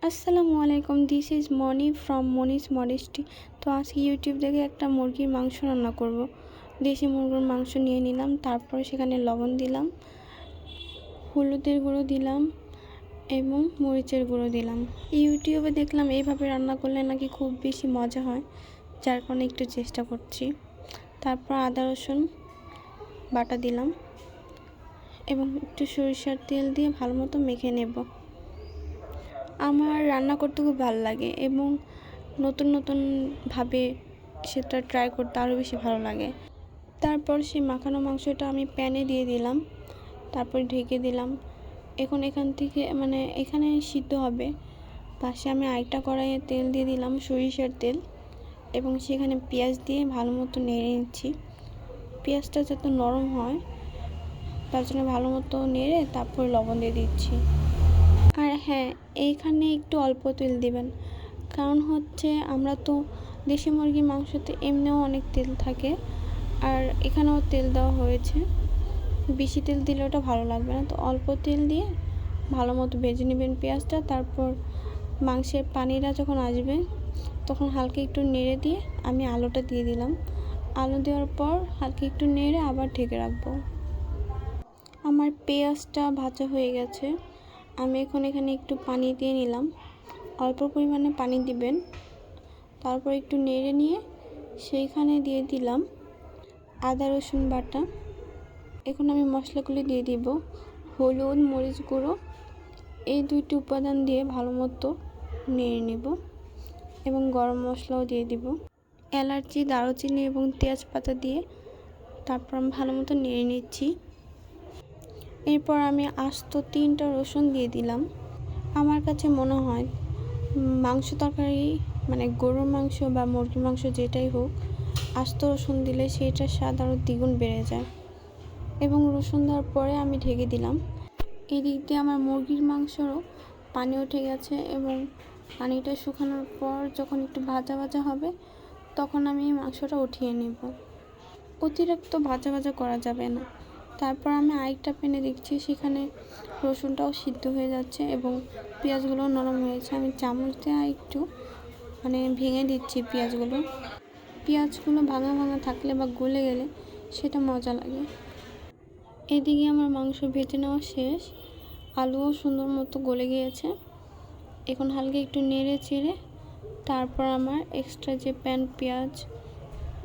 আসসালামু আলাইকুম, this is Moni from Moni's Modesty. তো আজকে ইউটিউব দেখে একটা মুরগির মাংস রান্না করব। দেশি মুরগির মাংস নিয়ে নিলাম, তারপর সেখানে লবণ দিলাম, হলুদের গুঁড়ো দিলাম এবং মরিচের গুঁড়ো দিলাম। ইউটিউবে দেখলাম এইভাবে রান্না করলে নাকি খুব বেশি মজা হয়, যার কারণে একটু চেষ্টা করছি। তারপর আদা রসুন বাটা দিলাম এবং একটু সরিষার তেল দিয়ে ভালো মতো মেখে নেব। আমার রান্না করতে খুব ভালো লাগে এবং নতুন নতুনভাবে সেটা ট্রাই করতে আরও বেশি ভালো লাগে। তারপর সেই মাখানো মাংসটা আমি প্যানে দিয়ে দিলাম, তারপর ঢেকে দিলাম। এখান থেকে এখানে সিদ্ধ হবে। পাশে আমি আরেকটা কড়াইয়ে তেল দিয়ে দিলাম, সরিষার তেল, এবং সেখানে পেঁয়াজ দিয়ে ভালো মতো নেড়ে নিচ্ছি। পেঁয়াজটা যাতে নরম হয় তার জন্য ভালো মতো নেড়ে তারপর লবণ দিয়ে দিচ্ছি। আর হ্যাঁ, এইখানে একটু অল্প তেল দিবেন, কারণ হচ্ছে আমরা তো দেশি মুরগির মাংসতে এমনিও অনেক তেল থাকে, আর এখানেও তেল দেওয়া হয়েছে। বেশি তেল দিলে ওটা ভালো লাগবে না, তো অল্প তেল দিয়ে ভালো মতো ভেজে নেবেন পেঁয়াজটা। তারপর মাংসের পানিটা যখন আসবে তখন হালকা একটু নেড়ে দিয়ে আমি আলুটা দিয়ে দিলাম। আলু দেওয়ার পর হালকা একটু নেড়ে আবার ঢেকে রাখবো। আমার পেঁয়াজটা ভাজা হয়ে গেছে। আমি এখানে একটু পানি দিয়ে নিলাম, অল্প পরিমাণে পানি দিবেন। তারপর একটু নেড়ে নিয়ে সেইখানে দিয়ে দিলাম আদা রসুন বাটা। এখন আমি মশলাগুলি দিয়ে দিব, হলুদ, মরিচ গুঁড়ো, এই দুইটি উপাদান দিয়ে ভালো মতো নেড়ে নেব এবং গরম মশলাও দিয়ে দিব, এলাচি, দারুচিনি এবং তেজপাতা দিয়ে তারপর আমি ভালো মতো নেড়ে নিচ্ছি। এরপর আমি আস্ত 3টা রসুন দিয়ে দিলাম। আমার কাছে মনে হয় মাংস তরকারি গরুর মাংস বা মুরগির মাংস যেটাই হোক, আস্ত রসুন দিলে সেইটার স্বাদ আরও দ্বিগুণ বেড়ে যায়। এবং রসুন দেওয়ার পরে আমি ঢেকে দিলাম। এদিক দিয়ে আমার মুরগির মাংসরও পানি উঠে গেছে এবং পানিটা শুকানোর পর যখন একটু ভাজা ভাজা হবে তখন আমি মাংসটা উঠিয়ে নেব। অতিরিক্ত ভাজা করা যাবে না। তারপর আমি আরেকটা প্যানে দেখছি, সেখানে রসুনটাও সিদ্ধ হয়ে যাচ্ছে এবং পেঁয়াজগুলো নরম হয়েছে। আমি চামচ দিয়ে একটু ভেঙে দিচ্ছি পেঁয়াজগুলো ভাঙা থাকলে বা গলে গেলে সেটা মজা লাগে। এদিকে আমার মাংস ভেজে নেওয়া শেষ, আলুও সুন্দর মতো গলে গিয়েছে। এখন হালকা একটু নেড়ে চেড়ে তারপর আমার এক্সট্রা যে পেঁয়াজ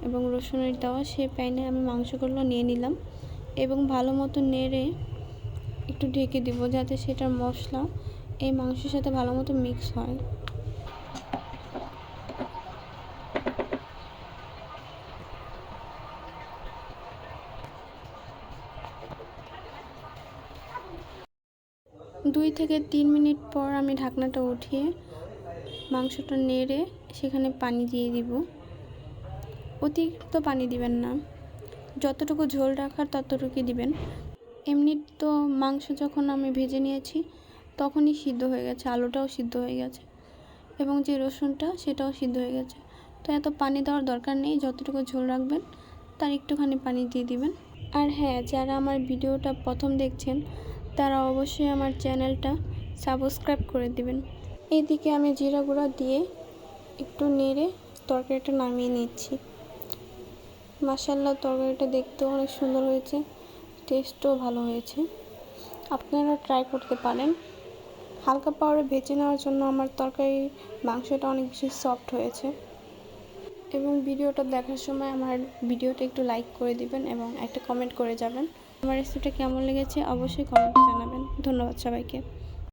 এবং রসুনের দেওয়া সেই প্যানে আমি মাংসগুলো নিয়ে নিলাম এবং ভালো মতো নেড়ে একটু ঢেকে দিব, যাতে সেটার মশলা এই মাংসের সাথে ভালো মতো মিক্স হয়। দুই থেকে 3 মিনিট পর আমি ঢাকনাটা উঠিয়ে মাংসটা নেড়ে সেখানে পানি দিয়ে দিব। অতিরিক্ত পানি দিবেন না, যতটুকু ঝোল রাখার ততটুকুই দিবেন। এমনি তো মাংস যখন আমি ভেজে নিয়েছি তখনই সিদ্ধ হয়ে গেছে, আলুটাও সিদ্ধ হয়ে গেছে এবং যে রসুনটা সেটাও সিদ্ধ হয়ে গেছে। তো এত পানি দেওয়ার দরকার নেই, যতটুকু ঝোল রাখবেন তার একটুখানি পানি দিয়ে দিবেন। আর হ্যাঁ, যারা আমার ভিডিওটা প্রথম দেখছেন তারা অবশ্যই আমার চ্যানেলটা সাবস্ক্রাইব করে দিবেন। এদিকে আমি জিরা গুঁড়া দিয়ে একটু নেড়ে তরকারিটা নামিয়ে নিচ্ছি। মাশাআল্লাহ, তরকারিটা দেখতেও অনেক সুন্দর হয়েছে, টেস্টও ভালো হয়েছে। আপনারা ট্রাই করতে পারেন। হালকা পাউডারে ভেজে নেওয়ার জন্য আমার তরকারির মাংসটা অনেক বেশি সফট হয়েছে। এবং ভিডিওটা দেখার সময় আমার ভিডিওটা একটু লাইক করে দিবেন এবং একটা কমেন্ট করে যাবেন। আমার রেসিপিটা কেমন লেগেছে অবশ্যই কমেন্টে জানাবেন। ধন্যবাদ সবাইকে।